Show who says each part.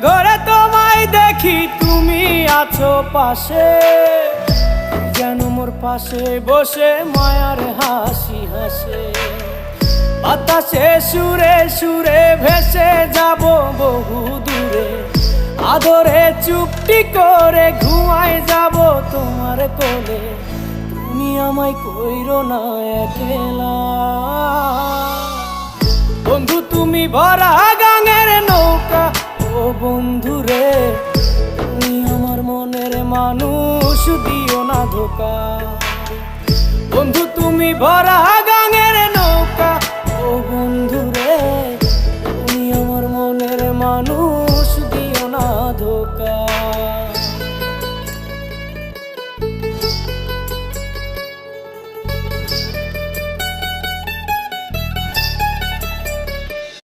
Speaker 1: ঘরে তোমায় দেখি তুমি আছো পাশে, যেন মোর পাশে বসে মায়ার হাসি হাসে। বাতাসে সুরে সুরে ভেসে যাব বহু দূরে, আদরে চুপটি করে ঘুমায় যাব তোমার কোলে। তুমি আমায় কইরো না একলা বন্ধু, তুমি ভরা গাঙের নৌকা। ও বন্ধু রে, তুমি আমার মনের মানুষ, দিও না ধোকা। বন্ধু তুমি ভরা গাঙের নৌকা। ও